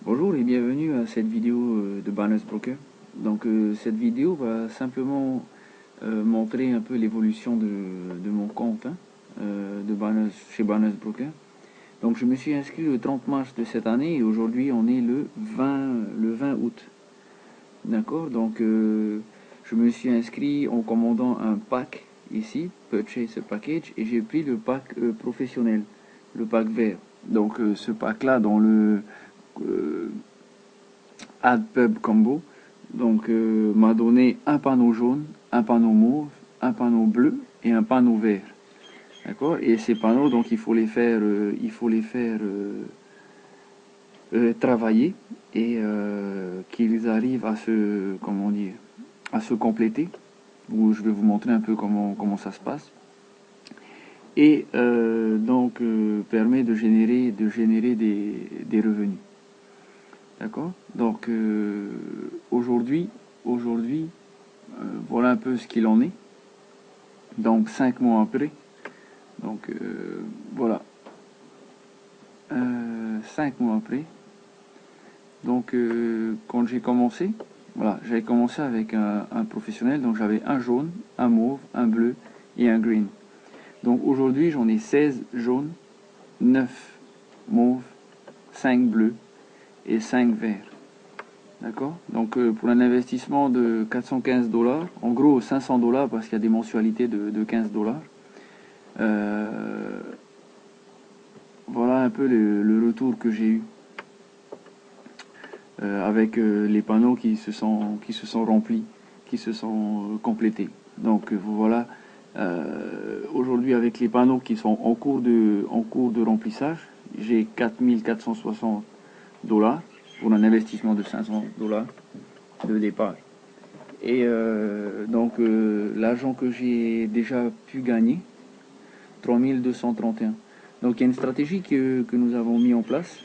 Bonjour et bienvenue à cette vidéo de Barnes Broker. Donc cette vidéo va simplement montrer un peu l'évolution de mon compte chez Barnes Broker. Donc je me suis inscrit le 30 mars de cette année et aujourd'hui on est le 20 août. D'accord, donc je me suis inscrit en commandant un pack ici, Purchase a Package, et j'ai pris le pack professionnel, le pack vert. Donc ce pack là dans le euh, Add Pub Combo, donc m'a donné un panneau jaune, un panneau mauve, un panneau bleu et un panneau vert. D'accord. Et ces panneaux, donc travailler et qu'ils arrivent à se, comment dire, à se compléter. Où je vais vous montrer un peu comment ça se passe. Et permet de générer des revenus. D'accord. Donc aujourd'hui, voilà un peu ce qu'il en est. Donc 5 mois après. Donc voilà. 5 mois après. Donc quand j'ai commencé, voilà, j'avais commencé avec un professionnel. Donc j'avais un jaune, un mauve, un bleu et un green. Donc aujourd'hui j'en ai 16 jaunes, 9 mauves, 5 bleus et 5 verts. D'accord. Donc pour un investissement de 415 $, en gros 500 $ parce qu'il y a des mensualités de 15 $. Voilà un peu le retour que j'ai eu avec les panneaux qui se sont remplis, qui se sont complétés. Donc voilà, aujourd'hui avec les panneaux qui sont en cours de remplissage, j'ai 4460 $ pour un investissement de 500 $ de départ. Et l'argent que j'ai déjà pu gagner, 3231. Donc il y a une stratégie que nous avons mis en place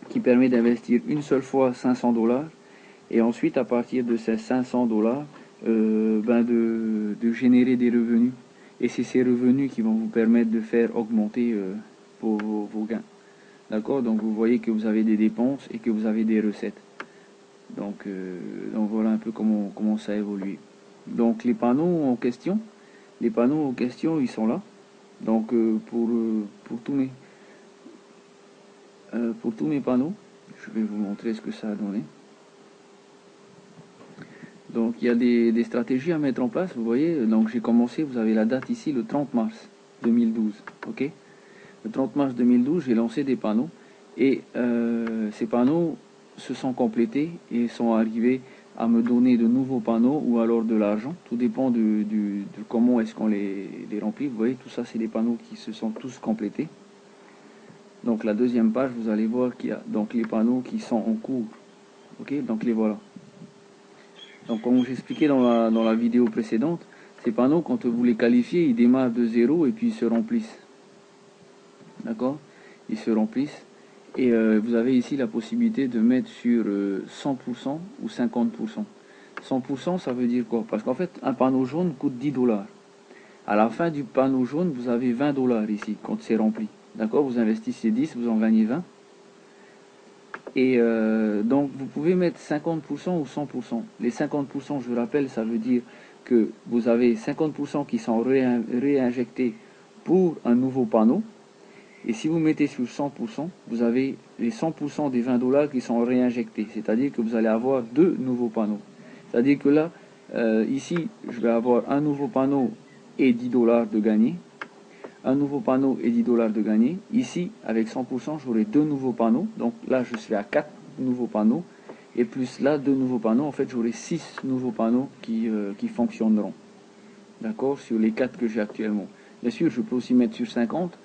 qui permet d'investir une seule fois 500 $ et ensuite à partir de ces 500 $ de générer des revenus. Et c'est ces revenus qui vont vous permettre de faire augmenter vos gains. D'accord. Donc vous voyez que vous avez des dépenses et que vous avez des recettes. Donc voilà un peu comment ça évolue. Donc les panneaux en question, ils sont là. Donc pour tous mes panneaux, je vais vous montrer ce que ça a donné. Donc il y a des stratégies à mettre en place, vous voyez. Donc j'ai commencé, vous avez la date ici, le 30 mars 2012. Ok. Le 30 mars 2012, j'ai lancé des panneaux et ces panneaux se sont complétés et sont arrivés à me donner de nouveaux panneaux ou alors de l'argent. Tout dépend de comment est-ce qu'on les remplit. Vous voyez, tout ça, c'est des panneaux qui se sont tous complétés. Donc la deuxième page, vous allez voir qu'il y a donc les panneaux qui sont en cours. Ok, donc les voilà. Donc comme j'expliquais dans la vidéo précédente, ces panneaux, quand vous les qualifiez, ils démarrent de zéro et puis ils se remplissent. D'accord. Ils se remplissent. Et vous avez ici la possibilité de mettre sur 100% ou 50%. 100%, ça veut dire quoi? Parce qu'en fait, un panneau jaune coûte 10 $. À la fin du panneau jaune, vous avez 20 $ ici, quand c'est rempli. D'accord. Vous investissez 10, vous en gagnez 20. Et donc, vous pouvez mettre 50% ou 100%. Les 50%, je rappelle, ça veut dire que vous avez 50% qui sont réinjectés pour un nouveau panneau. Et si vous mettez sur 100%, vous avez les 100% des 20 $ qui sont réinjectés. C'est-à-dire que vous allez avoir deux nouveaux panneaux. C'est-à-dire que là, ici, je vais avoir un nouveau panneau et 10 $ de gagné. Un nouveau panneau et 10 $ de gagné. Ici, avec 100%, j'aurai deux nouveaux panneaux. Donc là, je serai à 4 nouveaux panneaux. Et plus là, deux nouveaux panneaux. En fait, j'aurai 6 nouveaux panneaux qui fonctionneront. D'accord. Sur les 4 que j'ai actuellement. Bien sûr, je peux aussi mettre sur 50.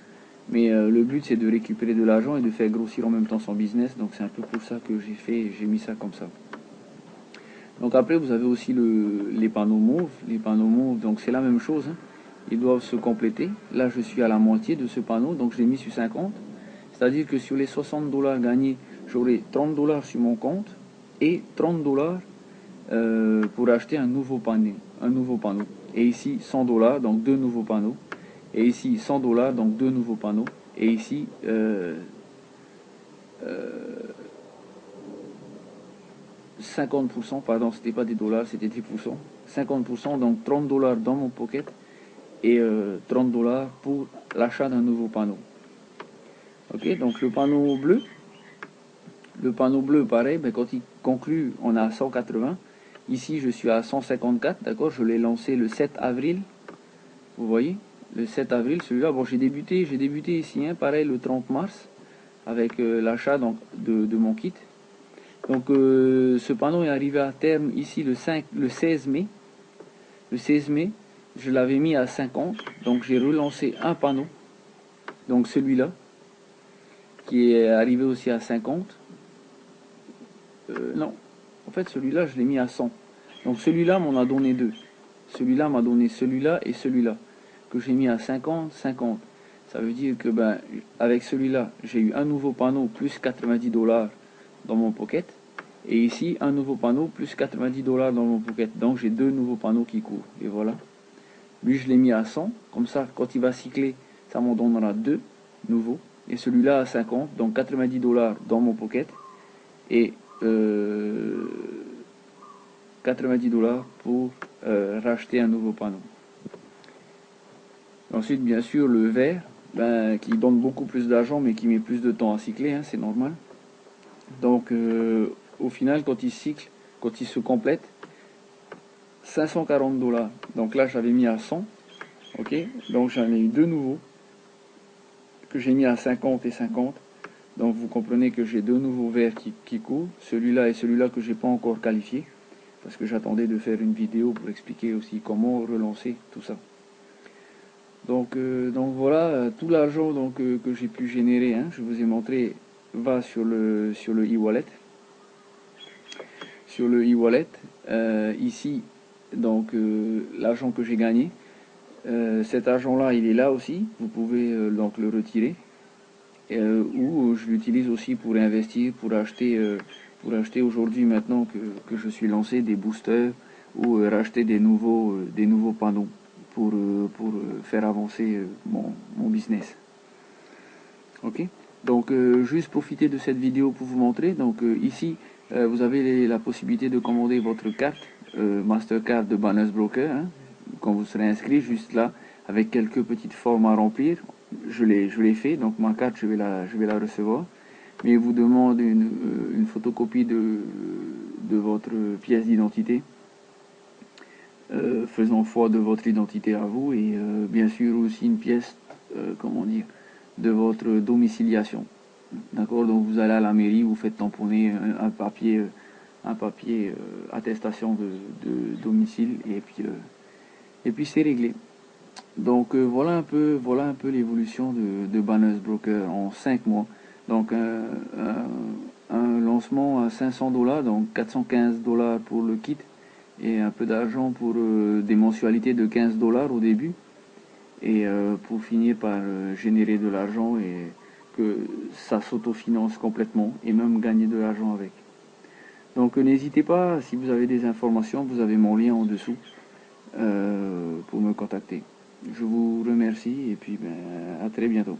Mais le but c'est de récupérer de l'argent et de faire grossir en même temps son business. Donc c'est un peu pour ça que j'ai mis ça comme ça. Donc après vous avez aussi les panneaux mauves. Les panneaux mauves, donc c'est la même chose. Hein. Ils doivent se compléter. Là je suis à la moitié de ce panneau, donc je l'ai mis sur 50. C'est-à-dire que sur les 60 $ gagnés, j'aurai 30 $ sur mon compte et 30 $ pour acheter un nouveau panneau. Et ici 100 $, donc deux nouveaux panneaux. Et ici 100 $, donc deux nouveaux panneaux. Et ici 50%, pardon, c'était pas des dollars, c'était des pourcents. 50%, donc 30 dollars dans mon pocket et 30 dollars pour l'achat d'un nouveau panneau. Ok, donc le panneau bleu, pareil, ben, quand il conclut, on a 180. Ici, je suis à 154, d'accord, je l'ai lancé le 7 avril. Vous voyez, le 7 avril, celui-là, bon, j'ai débuté ici, hein, pareil, le 30 mars, avec l'achat de mon kit. Donc, ce panneau est arrivé à terme ici le 16 mai. Le 16 mai, je l'avais mis à 50, donc j'ai relancé un panneau, donc celui-là, qui est arrivé aussi à 50. Non, en fait, celui-là, je l'ai mis à 100. Donc, celui-là m'en a donné deux. Celui-là m'a donné celui-là et celui-là, que j'ai mis à 50, 50. Ça veut dire que, ben, avec celui-là, j'ai eu un nouveau panneau plus 90 dollars dans mon pocket. Et ici, un nouveau panneau plus 90 dollars dans mon pocket. Donc, j'ai deux nouveaux panneaux qui courent. Et voilà. Lui, je l'ai mis à 100. Comme ça, quand il va cycler, ça m'en donnera deux nouveaux. Et celui-là à 50. Donc, 90 dollars dans mon pocket. Et 90 dollars pour racheter un nouveau panneau. Ensuite, bien sûr, le vert, ben, qui donne beaucoup plus d'argent, mais qui met plus de temps à cycler, hein, c'est normal. Donc, au final, quand il cycle, quand il se complète, 540 dollars. Donc là, j'avais mis à 100. Ok, donc j'en ai eu deux nouveaux que j'ai mis à 50 et 50. Donc vous comprenez que j'ai deux nouveaux verts qui courent, celui-là et celui-là que j'ai pas encore qualifié, parce que j'attendais de faire une vidéo pour expliquer aussi comment relancer tout ça. Donc voilà, tout l'argent que j'ai pu générer, hein, je vous ai montré, va sur le e-wallet. Sur le e-wallet, ici, donc l'argent que j'ai gagné, cet argent-là, il est là aussi, vous pouvez donc le retirer. Ou je l'utilise aussi pour investir, pour acheter aujourd'hui, maintenant que je suis lancé, des boosters ou racheter des nouveaux panneaux pour faire avancer mon business. Ok, donc juste profiter de cette vidéo pour vous montrer. Donc ici, vous avez la possibilité de commander votre carte Mastercard de Banners Broker, hein, quand vous serez inscrit, juste là, avec quelques petites formes à remplir. Je l'ai fait, donc ma carte, je vais la recevoir. Mais il vous demande une photocopie de votre pièce d'identité, faisant foi de votre identité à vous, et bien sûr aussi une pièce, comment dire, de votre domiciliation. D'accord, donc vous allez à la mairie, vous faites tamponner un papier attestation de domicile, et puis c'est réglé. Donc voilà un peu l'évolution de Banners Broker en 5 mois. Donc un lancement à 500 dollars, donc 415 dollars pour le kit, et un peu d'argent pour des mensualités de 15 dollars au début, et pour finir par générer de l'argent et que ça s'autofinance complètement, et même gagner de l'argent avec. Donc n'hésitez pas, si vous avez des informations, vous avez mon lien en dessous pour me contacter. Je vous remercie et puis à très bientôt.